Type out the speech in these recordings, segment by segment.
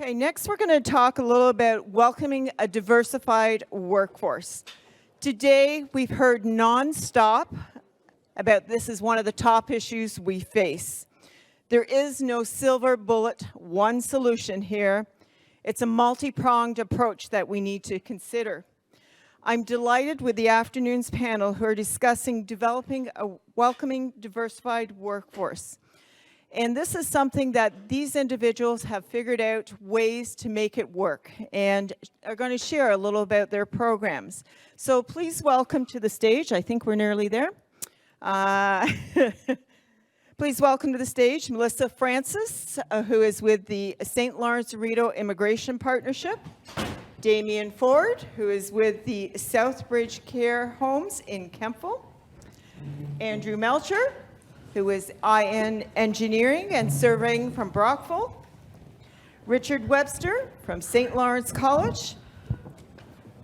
Okay, next we're going to talk a little about welcoming a diversified workforce. Today we've heard non-stop about this as one of the top issues we face. There is no silver bullet, one solution here. It's a multi-pronged approach that we need to consider. I'm delighted with the afternoon's panel who are discussing developing a welcoming, diversified workforce. And this is something that these individuals have figured out ways to make it work and are going to share a little about their programs. So please welcome to the stage, I think we're nearly there. Please welcome to the stage Melissa Francis, who is with the St. Lawrence-Rideau Immigration Partnership. Damian Ford, who is with the Southbridge Care Homes in Kemptville. Andrew Melcher, who is IN Engineering and Surveying from Brockville. Richard Webster from St. Lawrence College.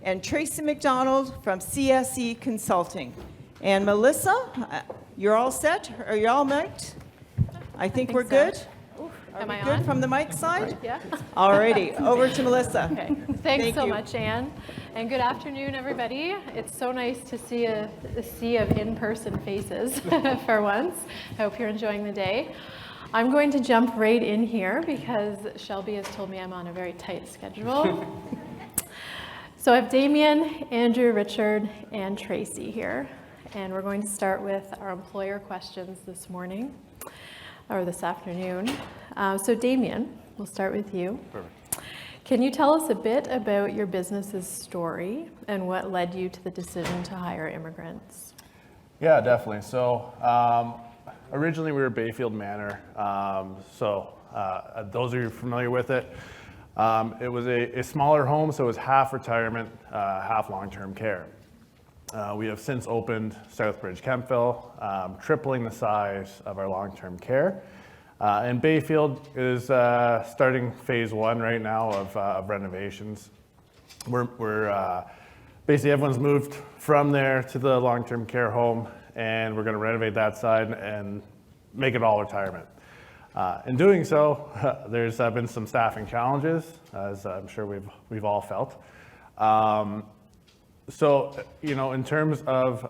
And Tracy McDonald from CSE Consulting. And Melissa, you're all set? Are you all mic'd? I think we're good. Are we good from the mic side? Yeah. Alrighty, over to Melissa. Okay. Thanks so much, Anne. And good afternoon, everybody. It's so nice to see a sea of in-person faces for once. I hope you're enjoying the day. I'm going to jump right in here because Shelby has told me I'm on a very tight schedule. So I have Damian, Andrew, Richard, and Tracy here. And we're going to start with our employer questions this morning, or this afternoon. So Damian, we'll start with you. Perfect. Can you tell us a bit about your business's story and what led you to the decision to hire immigrants? Yeah, definitely. So originally we were Bayfield Manor. Those of you familiar with it, it was a smaller home, so it was half retirement, half long-term care. We have since opened Southbridge, Kemptville, tripling the size of our long-term care. And Bayfield is starting phase one right now of renovations. We're basically everyone's moved from there to the long-term care home, and we're going to renovate that side and make it all retirement. In doing so, there's been some staffing challenges, as I'm sure we've all felt. So, in terms of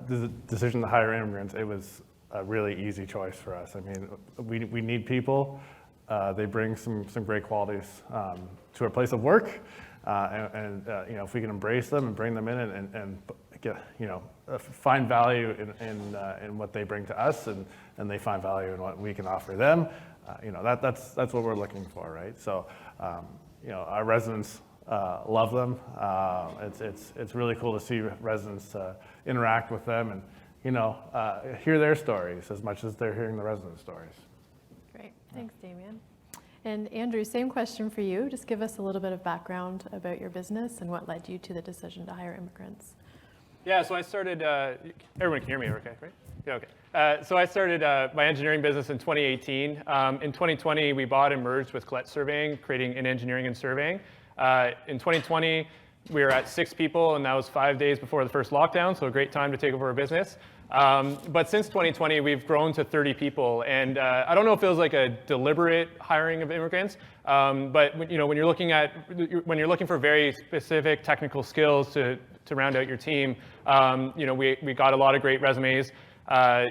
the decision to hire immigrants, it was a really easy choice for us. I mean, we need people. They bring some great qualities to our place of work, and if we can embrace them and bring them in and get, find value in what they bring to us, and they find value in what we can offer them, that's what we're looking for, right? So, our residents love them. It's really cool to see residents interact with them and hear their stories as much as they're hearing the resident stories. Great, thanks, Damian. And Andrew, same question for you. Just give us a little bit of background about your business and what led you to the decision to hire immigrants. Yeah, so I started, everyone can hear me okay, right? Yeah, okay. So I started my engineering business in 2018. In 2020, we bought and merged with Colette Surveying, creating in engineering and surveying. In 2020, we were at 6 people, and that was 5 days before the first lockdown, so a great time to take over a business. But since 2020, we've grown to 30 people, and I don't know if it feels like a deliberate hiring of immigrants, but when you're looking for very specific technical skills to round out your team, we got a lot of great resumes. So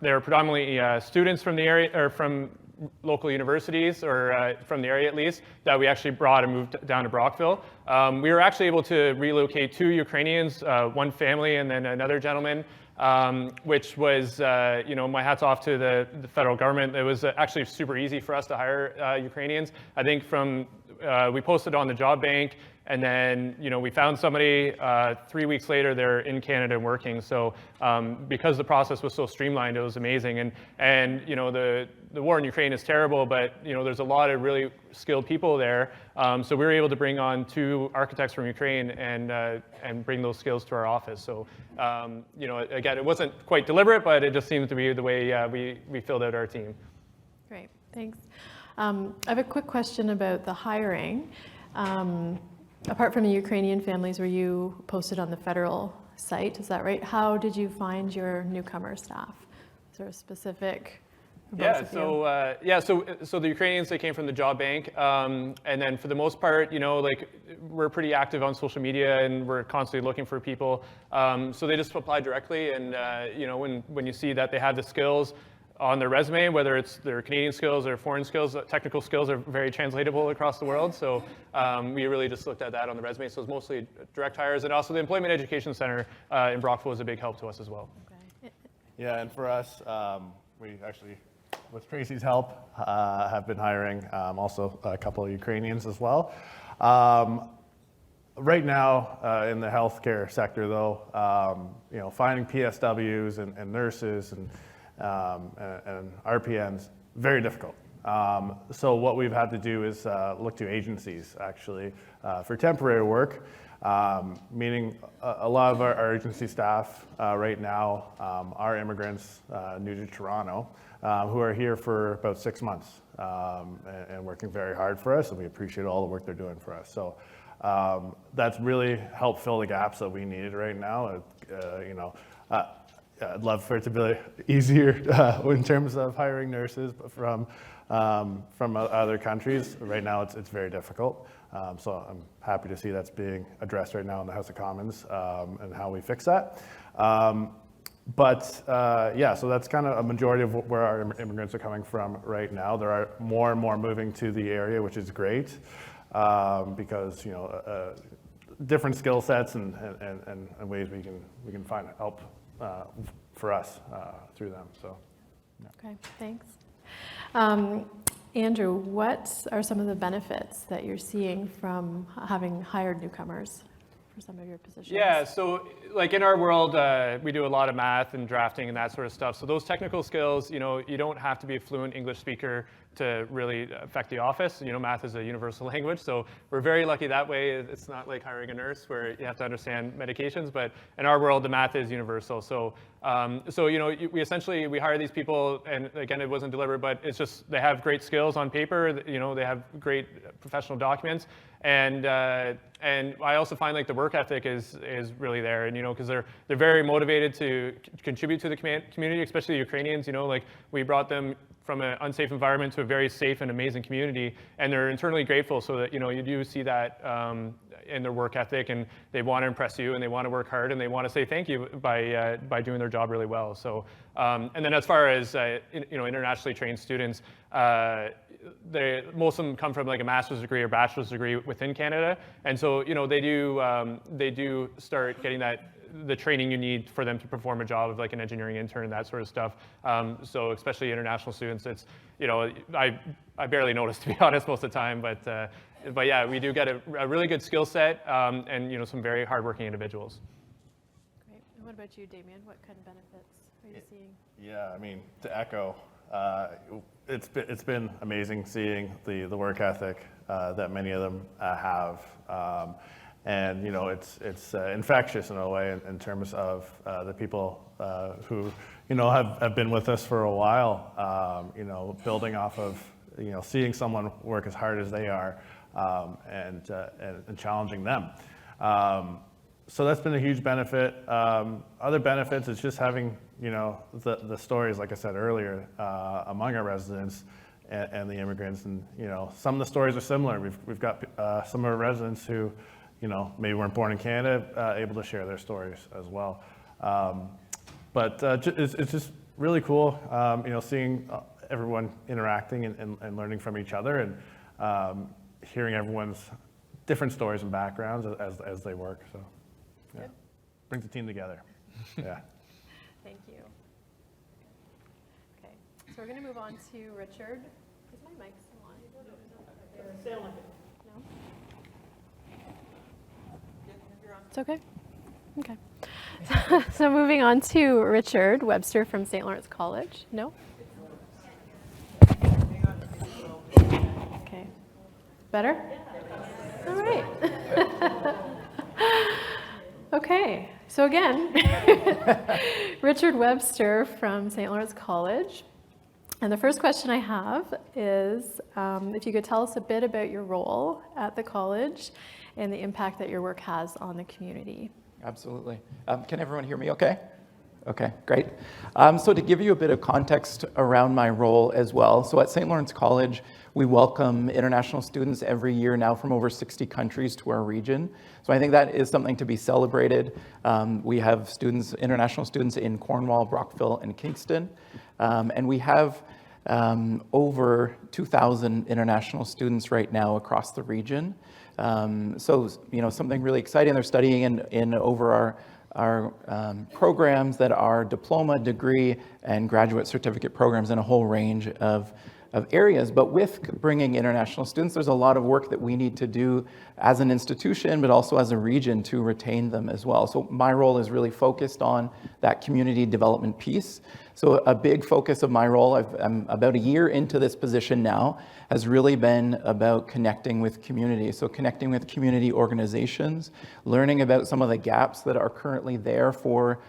they're predominantly students from the area or from local universities, or from the area at least, that we actually brought and moved down to Brockville. We were actually able to relocate 2 Ukrainians, one family and then another gentleman, which was, my hat's off to the federal government. It was actually super easy for us to hire Ukrainians. I think we posted on the job bank, and then, we found somebody. 3 weeks later, they're in Canada working. So because the process was so streamlined, it was amazing. And the war in Ukraine is terrible, but there's a lot of really skilled people there. So we were able to bring on 2 architects from Ukraine and bring those skills to our office. So again, it wasn't quite deliberate, but it just seems to be the way we filled out our team. Great, thanks. I have a quick question about the hiring. Apart from the Ukrainian families where you posted on the federal site, is that right? How did you find your newcomer staff? Is there a specific both of you? So the Ukrainians, they came from the job bank, and then for the most part, like we're pretty active on social media and we're constantly looking for people. So they just apply directly, and when you see that they have the skills on their resume, whether it's their Canadian skills or foreign skills, technical skills are very translatable across the world. So we really just looked at that on the resume. So it's mostly direct hires, and also the Employment Education Center in Brockville is a big help to us as well. Okay. Yeah, and for us, we actually, with Tracy's help, have been hiring also a couple of Ukrainians as well. Right now, in the healthcare sector, though, finding PSWs and nurses and RPNs, very difficult. So what we've had to do is look to agencies, actually, for temporary work, meaning a lot of our agency staff right now are immigrants new to Toronto who are here for about 6 months and working very hard for us, and we appreciate all the work they're doing for us. So that's really helped fill the gaps that we needed right now. I'd love for it to be easier in terms of hiring nurses from other countries. Right now, it's very difficult. So I'm happy to see that's being addressed right now in the House of Commons and how we fix that. So that's kind of a majority of where our immigrants are coming from right now. There are more and more moving to the area, which is great because different skill sets and ways we can find help for us through them. So, yeah. Okay, thanks. Andrew, what are some of the benefits that you're seeing from having hired newcomers for some of your positions? Yeah, so like in our world, we do a lot of math and drafting and that sort of stuff. So those technical skills, you don't have to be a fluent English speaker to really affect the office. Math is a universal language, so we're very lucky that way. It's not like hiring a nurse where you have to understand medications, but in our world, the math is universal. So, we hire these people, and again, it wasn't delivered, but it's just they have great skills on paper. They have great professional documents, and I also find like the work ethic is really there, and because they're very motivated to contribute to the community, especially Ukrainians. Like we brought them from an unsafe environment to a very safe and amazing community, and they're internally grateful. So that you do see that in their work ethic, and they want to impress you, and they want to work hard, and they want to say thank you by doing their job really well. So, and then as far as internationally trained students, most of them come from like a master's degree or bachelor's degree within Canada, and so they do start getting the training you need for them to perform a job of like an engineering intern and that sort of stuff. So especially international students, it's I barely notice, to be honest, most of the time, but yeah, we do get a really good skill set and some very hardworking individuals. Great. And what about you, Damian? What kind of benefits are you seeing? Yeah, I mean, to echo, it's been amazing seeing the work ethic that many of them have. And it's infectious in a way in terms of the people who have been with us for a while. Building off of seeing someone work as hard as they are and challenging them. So that's been a huge benefit. Other benefits is just having the stories, like I said earlier, among our residents and the immigrants, and some of the stories are similar. We've got some of our residents who maybe weren't born in Canada, able to share their stories as well. But it's just really cool, seeing everyone interacting and learning from each other, and hearing everyone's different stories and backgrounds as they work. So, yeah, brings the team together. Yeah. Thank you. Okay, so we're going to move on to Richard. Is my mic still on? No? It's okay? Okay. So moving on to Richard Webster from St. Lawrence College. No? Okay. Better? All right. Okay. So again, Richard Webster from St. Lawrence College. And the first question I have is if you could tell us a bit about your role at the college and the impact that your work has on the community. Absolutely. Can everyone hear me okay? Okay, great. So to give you a bit of context around my role as well, so at St. Lawrence College, we welcome international students every year now from over 60 countries to our region. So I think that is something to be celebrated. We have students, international students in Cornwall, Brockville, and Kingston. And we have over 2,000 international students right now across the region. So, something really exciting. They're studying in over our programs that are diploma, degree, and graduate certificate programs in a whole range of areas. But with bringing international students, there's a lot of work that we need to do as an institution, but also as a region to retain them as well. So my role is really focused on that community development piece. So a big focus of my role, I'm about a year into this position now, has really been about connecting with community. So connecting with community organizations, learning about some of the gaps that are currently there for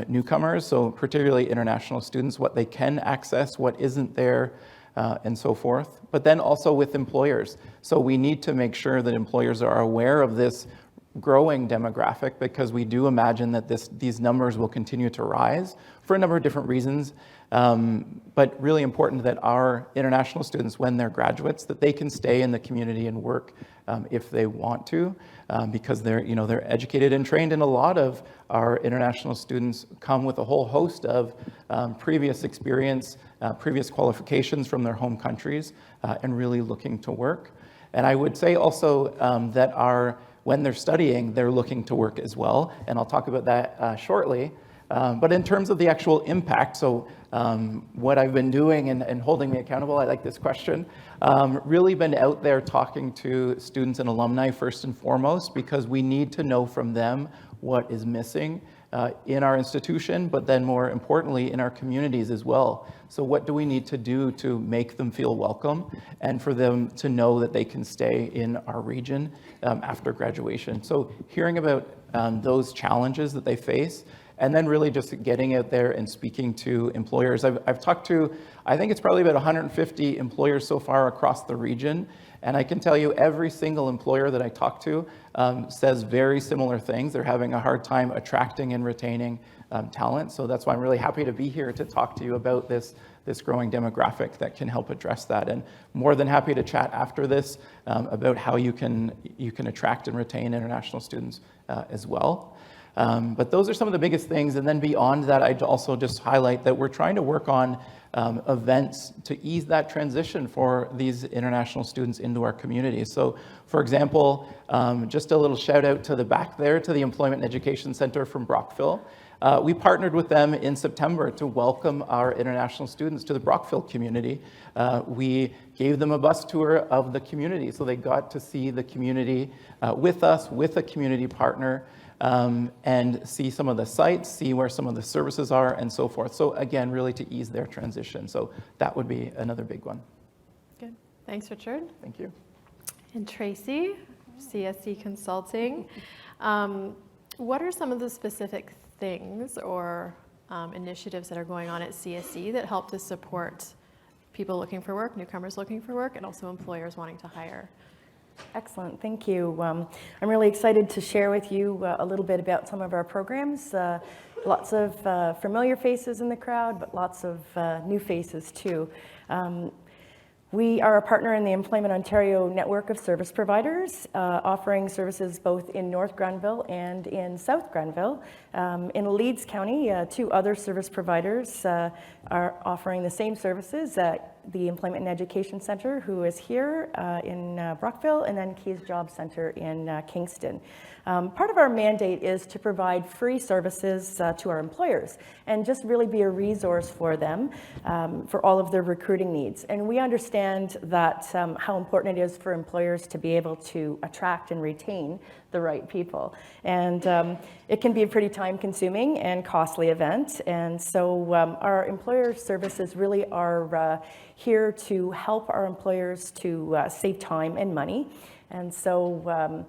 newcomers, so particularly international students, what they can access, what isn't there, and so forth. But then also with employers. So we need to make sure that employers are aware of this growing demographic, because we do imagine that these numbers will continue to rise for a number of different reasons. But really important that our international students, when they're graduates, that they can stay in the community and work if they want to, because they're educated and trained. And a lot of our international students come with a whole host of previous experience, previous qualifications from their home countries, and really looking to work. And I would say also that when they're studying, they're looking to work as well. And I'll talk about that shortly. But in terms of the actual impact, so what I've been doing and holding me accountable, I like this question, really been out there talking to students and alumni first and foremost, because we need to know from them what is missing in our institution, but then more importantly in our communities as well. So what do we need to do to make them feel welcome and for them to know that they can stay in our region after graduation? So hearing about those challenges that they face, and then really just getting out there and speaking to employers. I've talked to, I think it's probably about 150 employers so far across the region. And I can tell you every single employer that I talk to says very similar things. They're having a hard time attracting and retaining talent. So that's why I'm really happy to be here to talk to you about this growing demographic that can help address that. And more than happy to chat after this about how you can attract and retain international students as well. But those are some of the biggest things. And then beyond that, I'd also just highlight that we're trying to work on events to ease that transition for these international students into our community. So for example, just a little shout out to the back there, to the Employment and Education Center from Brockville. We partnered with them in September to welcome our international students to the Brockville community. We gave them a bus tour of the community, so they got to see the community with us, with a community partner, and see some of the sites, see where some of the services are, and so forth. So again, really to ease their transition. So that would be another big one. Good. Thanks, Richard. Thank you. And Tracy, CSC Consulting. What are some of the specific things or initiatives that are going on at CSC that help to support people looking for work, newcomers looking for work, and also employers wanting to hire? Excellent, thank you. I'm really excited to share with you a little bit about some of our programs. Lots of familiar faces in the crowd, but lots of new faces too. We are a partner in the Employment Ontario network of service providers, offering services both in North Grenville and in South Grenville. In Leeds County, 2 other service providers are offering the same services. The Employment and Education Center, who is here in Brockville, and then Keys Job Center in Kingston. Part of our mandate is to provide free services to our employers and just really be a resource for them for all of their recruiting needs. And we understand that how important it is for employers to be able to attract and retain the right people. And it can be a pretty time-consuming and costly event. And so our employer services really are here to help our employers to save time and money. And so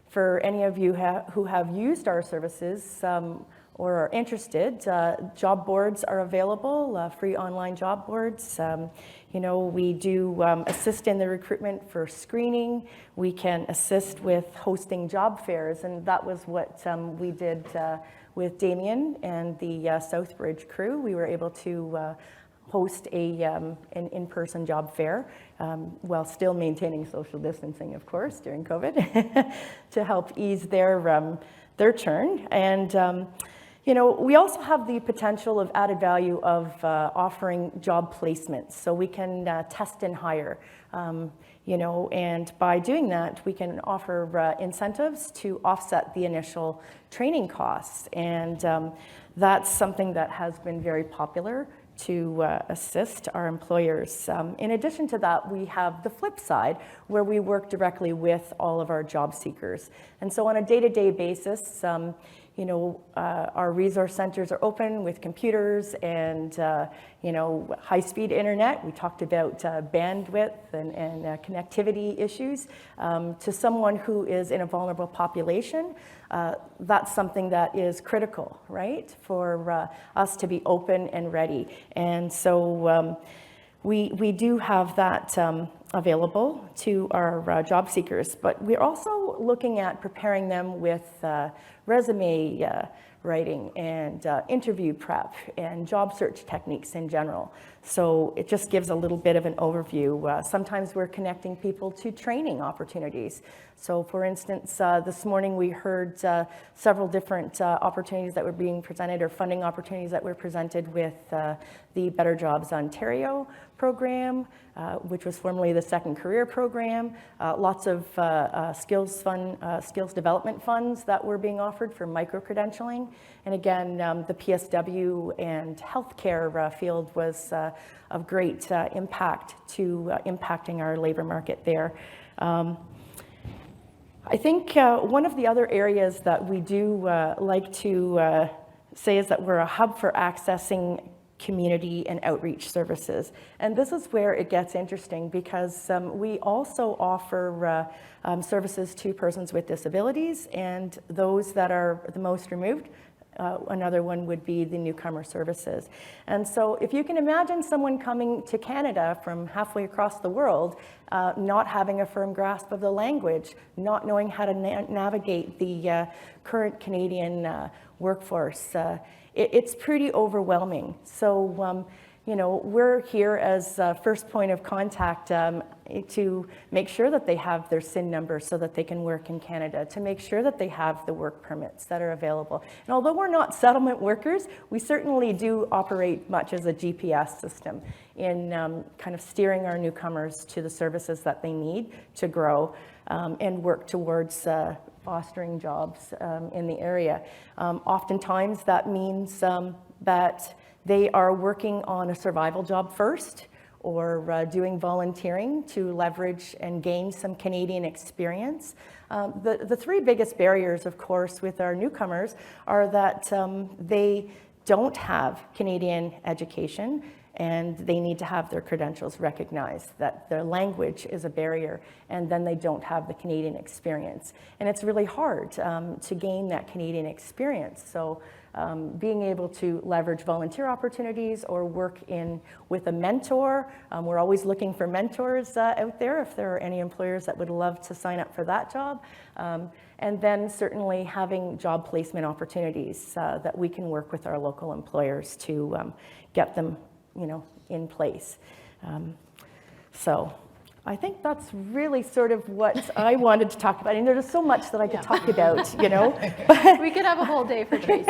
for any of you who have used our services or are interested, job boards are available, free online job boards. We do assist in the recruitment for screening. We can assist with hosting job fairs, and that was what we did with Damian and the Southbridge crew. We were able to host an in-person job fair while still maintaining social distancing, of course, during COVID to help ease their churn. And we also have the potential of added value of offering job placements. So we can test and hire, and by doing that, we can offer incentives to offset the initial training costs. And that's something that has been very popular to assist our employers. In addition to that, we have the flip side, where we work directly with all of our job seekers. And so on a day-to-day basis, our resource centers are open with computers and, high-speed internet. We talked about bandwidth and connectivity issues. To someone who is in a vulnerable population, that's something that is critical, right, for us to be open and ready. And so we do have that available to our job seekers, but we're also looking at preparing them with resume writing and interview prep and job search techniques in general. So it just gives a little bit of an overview. Sometimes we're connecting people to training opportunities. So for instance, this morning we heard several different opportunities that were being presented, or funding opportunities that were presented with the Better Jobs Ontario program, which was formerly the Second Career program. Lots of skills development funds that were being offered for micro-credentialing. And again, the PSW and healthcare field was of great impact to impacting our labor market there. I think one of the other areas that we do like to say is that we're a hub for accessing community and outreach services. And this is where it gets interesting, because we also offer services to persons with disabilities and those that are the most removed. Another one would be the newcomer services. And so if you can imagine someone coming to Canada from halfway across the world, not having a firm grasp of the language, not knowing how to navigate the current Canadian workforce, it's pretty overwhelming. So, we're here as first point of contact to make sure that they have their SIN number so that they can work in Canada, to make sure that they have the work permits that are available. And although we're not settlement workers, we certainly do operate much as a GPS system in kind of steering our newcomers to the services that they need to grow and work towards fostering jobs in the area. Oftentimes that means that they are working on a survival job first, or doing volunteering to leverage and gain some Canadian experience. The three biggest barriers, of course, with our newcomers are that they don't have Canadian education, and they need to have their credentials recognized, that their language is a barrier, and then they don't have the Canadian experience. And it's really hard to gain that Canadian experience. So being able to leverage volunteer opportunities or work with a mentor. We're always looking for mentors out there if there are any employers that would love to sign up for that job. And then certainly having job placement opportunities that we can work with our local employers to get them in place. So I think that's really sort of what I wanted to talk about. And there's so much that I could talk about, But We could have a whole day for Tracy.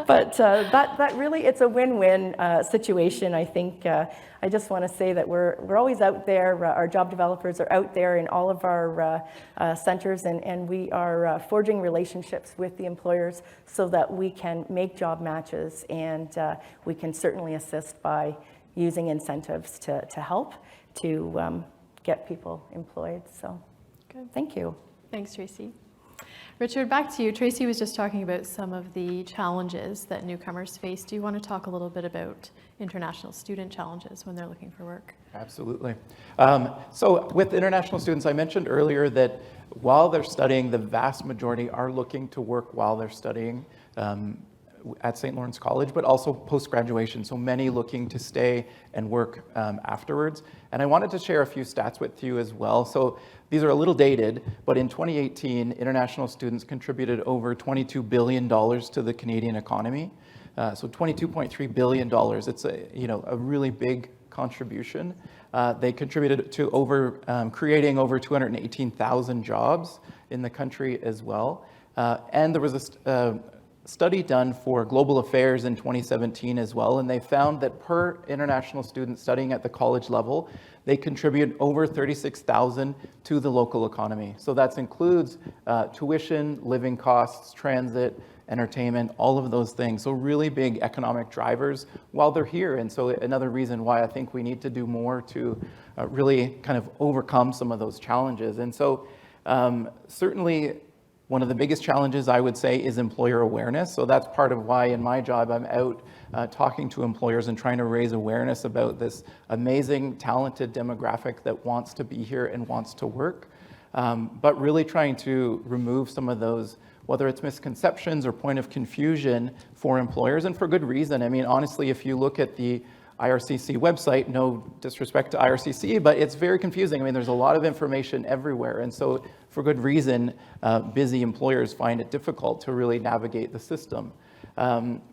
But that really, it's a win-win situation. I think I just want to say that we're always out there. Our job developers are out there in all of our centers, and we are forging relationships with the employers so that we can make job matches, and we can certainly assist by using incentives to help to get people employed. So Good. Thank you. Thanks, Tracy. Richard, back to you. Tracy was just talking about some of the challenges that newcomers face. Do you want to talk a little bit about international student challenges when they're looking for work? Absolutely. So with international students, I mentioned earlier that while they're studying, the vast majority are looking to work while they're studying. at St. Lawrence College, but also post-graduation, so many looking to stay and work afterwards. And I wanted to share a few stats with you as well. So these are a little dated, but in 2018, international students contributed over $22 billion to the Canadian economy. So $22.3 billion, it's a really big contribution. They contributed to creating over 218,000 jobs in the country as well. And there was a study done for Global Affairs in 2017 as well, and they found that per international student studying at the college level, they contribute over $36,000 to the local economy. So that includes tuition, living costs, transit, entertainment, all of those things. So really big economic drivers while they're here. And so another reason why I think we need to do more to really kind of overcome some of those challenges. And so certainly one of the biggest challenges I would say is employer awareness. So that's part of why in my job I'm out talking to employers and trying to raise awareness about this amazing, talented demographic that wants to be here and wants to work. But really trying to remove some of those, whether it's misconceptions or point of confusion for employers, and for good reason. I mean, honestly, if you look at the IRCC website, no disrespect to IRCC, but it's very confusing. I mean, there's a lot of information everywhere. And so for good reason, busy employers find it difficult to really navigate the system.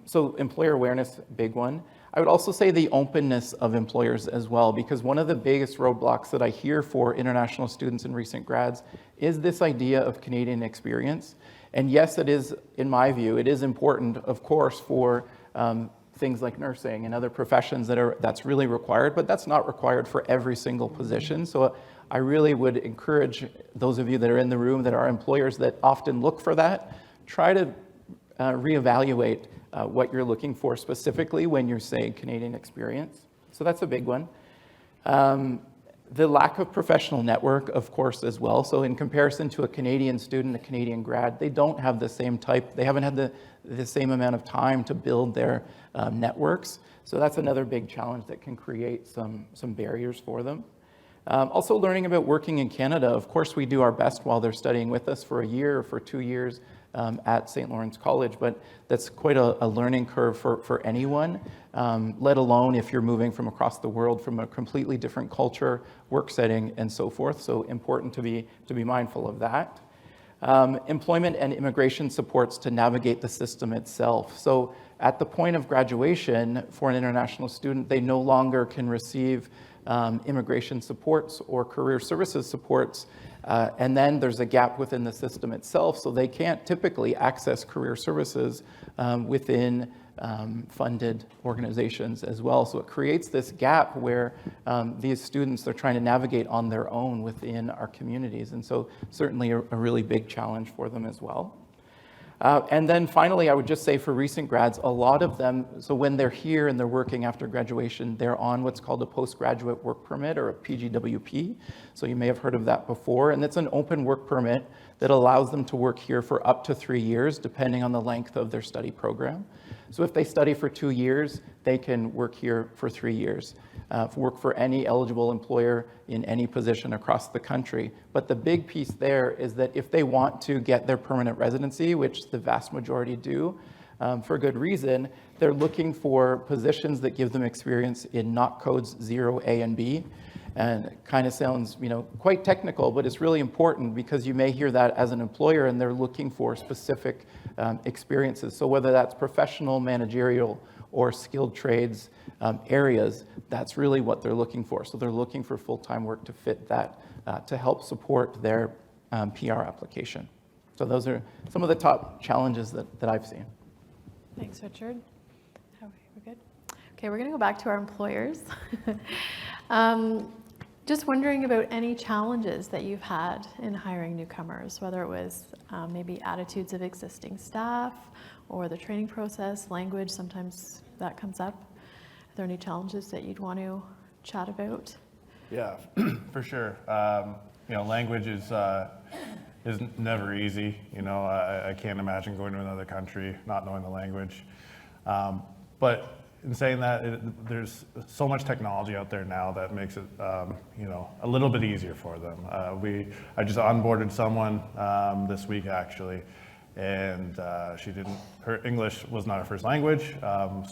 So employer awareness, big one. I would also say the openness of employers as well, because one of the biggest roadblocks that I hear for international students and recent grads is this idea of Canadian experience. And yes, it is, in my view, it is important, of course, for things like nursing and other professions that's really required, but that's not required for every single position. So I really would encourage those of you that are in the room that are employers that often look for that, try to reevaluate what you're looking for specifically when you're saying Canadian experience. So that's a big one. The lack of professional network, of course, as well. So in comparison to a Canadian student, a Canadian grad, they don't have the same type, they haven't had the same amount of time to build their networks. So that's another big challenge that can create some barriers for them. Also learning about working in Canada. Of course, we do our best while they're studying with us for a year or for 2 years at St. Lawrence College, but that's quite a learning curve for anyone, let alone if you're moving from across the world from a completely different culture, work setting, and so forth. So important to be mindful of that. Employment and immigration supports to navigate the system itself. So at the point of graduation for an international student, they no longer can receive immigration supports or career services supports. And then there's a gap within the system itself, so they can't typically access career services within funded organizations as well. So it creates this gap where these students are trying to navigate on their own within our communities. And so certainly a really big challenge for them as well. And then finally, I would just say for recent grads, a lot of them, so when they're here and they're working after graduation, they're on what's called a postgraduate work permit or a PGWP. So you may have heard of that before. And it's an open work permit that allows them to work here for up to 3 years, depending on the length of their study program. So if they study for 2 years, they can work here for 3 years, work for any eligible employer in any position across the country. But the big piece there is that if they want to get their permanent residency, which the vast majority do, for good reason, they're looking for positions that give them experience in NOC codes 0A and B. And it kind of sounds, quite technical, but it's really important because you may hear that as an employer and they're looking for specific experiences. So whether that's professional, managerial, or skilled trades areas, that's really what they're looking for. So they're looking for full-time work to fit that, to help support their PR application. So those are some of the top challenges that I've seen. Thanks, Richard. We're good? Okay, we're going to go back to our employers. Just wondering about any challenges that you've had in hiring newcomers, whether it was maybe attitudes of existing staff or the training process, language, sometimes that comes up. Are there any challenges that you'd want to chat about? Yeah, for sure. Language is never easy. I can't imagine going to another country not knowing the language. But in saying that, there's so much technology out there now that makes it, a little bit easier for them. I just onboarded someone this week actually, and her English was not her first language.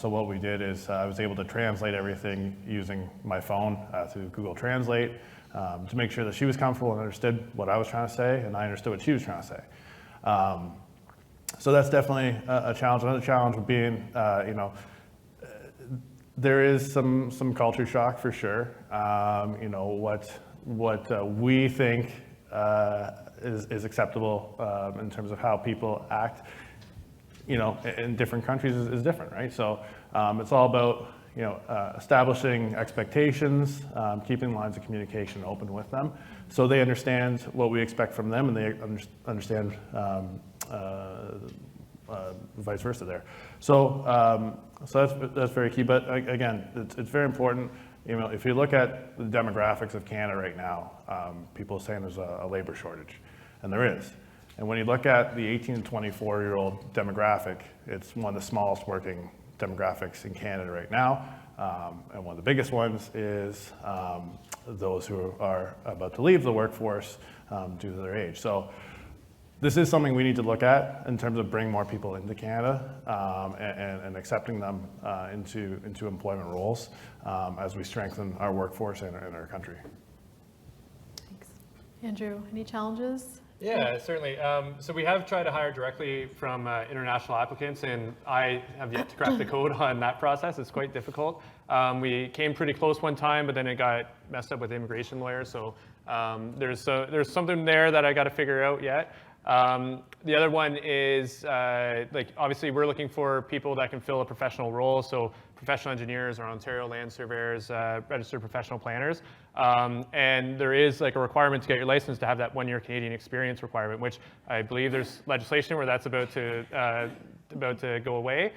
So what we did is I was able to translate everything using my phone through Google Translate to make sure that she was comfortable and understood what I was trying to say, and I understood what she was trying to say. So that's definitely a challenge. Another challenge would be, there is some culture shock for sure. What we think is acceptable in terms of how people act, in different countries is different, right? So it's all about, establishing expectations, keeping lines of communication open with them, so they understand what we expect from them, and they understand vice versa there. So that's very key. But again, it's very important. If you look at the demographics of Canada right now, people are saying there's a labor shortage, and there is. And when you look at the 18 to 24-year-old demographic, it's one of the smallest working demographics in Canada right now. And one of the biggest ones is those who are about to leave the workforce due to their age. So this is something we need to look at in terms of bringing more people into Canada and accepting them into employment roles as we strengthen our workforce in our country. Thanks. Andrew, any challenges? Yeah, certainly. So we have tried to hire directly from international applicants, and I have yet to crack the code on that process. It's quite difficult. We came pretty close one time, but then it got messed up with immigration lawyers. So there's something there that I got to figure out yet. The other one is, obviously we're looking for people that can fill a professional role. So professional engineers or Ontario land surveyors, registered professional planners. And there is a requirement to get your license to have that 1-year Canadian experience requirement, which I believe there's legislation where that's about to go away.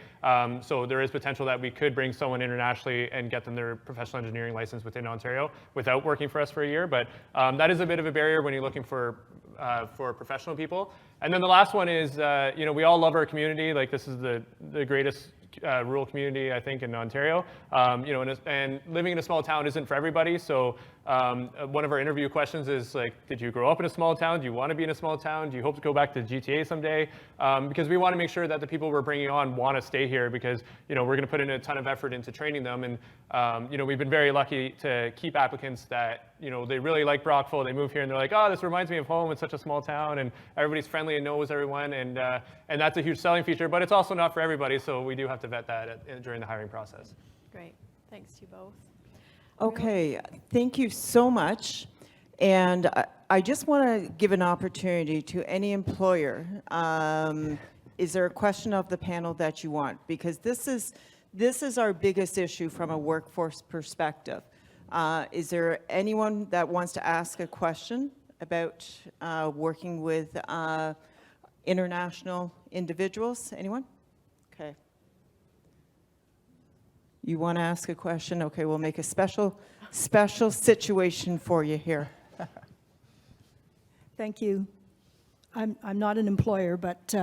So there is potential that we could bring someone internationally and get them their professional engineering license within Ontario without working for us for a year. But that is a bit of a barrier when you're looking for professional people. And then the last one is, we all love our community. This is the greatest rural community, I think, in Ontario. And living in a small town isn't for everybody. So one of our interview questions is did you grow up in a small town? Do you want to be in a small town? Do you hope to go back to GTA someday? Because we want to make sure that the people we're bringing on want to stay here, because we're going to put in a ton of effort into training them. And we've been very lucky to keep applicants that they really like Brockville. They move here and they're like, oh, this reminds me of home. It's such a small town, and everybody's friendly and knows everyone, and that's a huge selling feature. But it's also not for everybody, so we do have to vet that during the hiring process. Great. Thanks to you both. Okay, thank you so much. And I just want to give an opportunity to any employer. Is there a question of the panel that you want? Because this is our biggest issue from a workforce perspective. Is there anyone that wants to ask a question about working with international individuals? Anyone? Okay. You want to ask a question? Okay, we'll make a special situation for you here. Thank you. I'm not an employer, but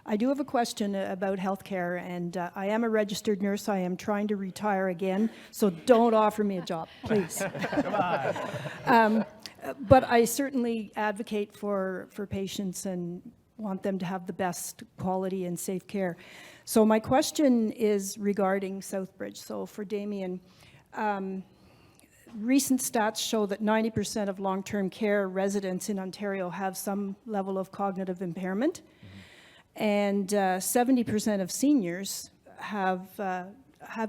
I do have a question about healthcare, and I am a registered nurse. I am trying to retire again, so don't offer me a job, please. Come on. But I certainly advocate for patients and want them to have the best quality and safe care. So my question is regarding Southbridge. So for Damian, recent stats show that 90% of long-term care residents in Ontario have some level of cognitive impairment, and 70% of seniors have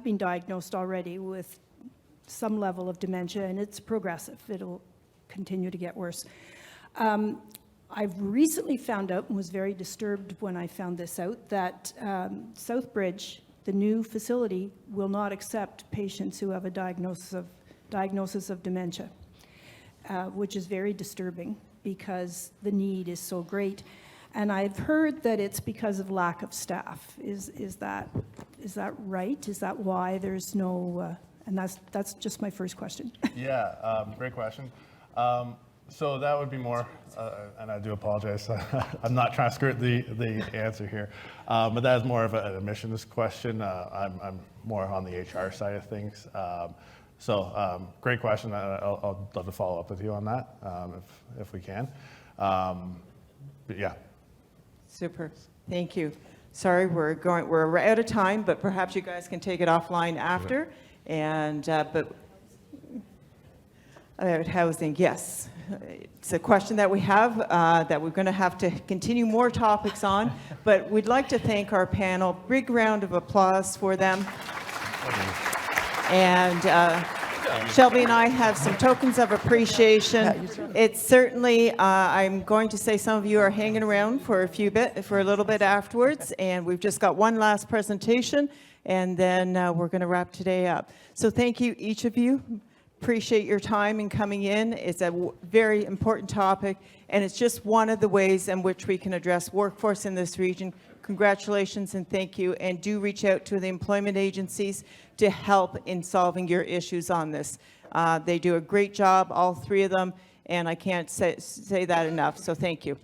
been diagnosed already with some level of dementia, and it's progressive. It'll continue to get worse. I've recently found out, and was very disturbed when I found this out, that Southbridge, the new facility, will not accept patients who have a diagnosis of dementia, which is very disturbing because the need is so great. And I've heard that it's because of lack of staff. Is that right? Is that why there's no? And that's just my first question. Yeah, great question. So that would be more, and I do apologize, I'm not trying to skirt the answer here, but that is more of an admissions question. I'm more on the HR side of things. So great question. I'll love to follow up with you on that if we can. But yeah. Super. Thank you. Sorry, we're out of time, but perhaps you guys can take it offline after. And but about housing, yes, it's a question that we have that we're going to have to continue more topics on. But we'd like to thank our panel. Big round of applause for them. And Shelby and I have some tokens of appreciation. It's certainly, I'm going to say some of you are hanging around for a little bit afterwards, and we've just got one last presentation, and then we're going to wrap today up. So thank you, each of you. Appreciate your time in coming in. It's a very important topic, and it's just one of the ways in which we can address workforce in this region. Congratulations and thank you, and do reach out to the employment agencies to help in solving your issues on this. They do a great job, all three of them, and I can't say that enough, so thank you.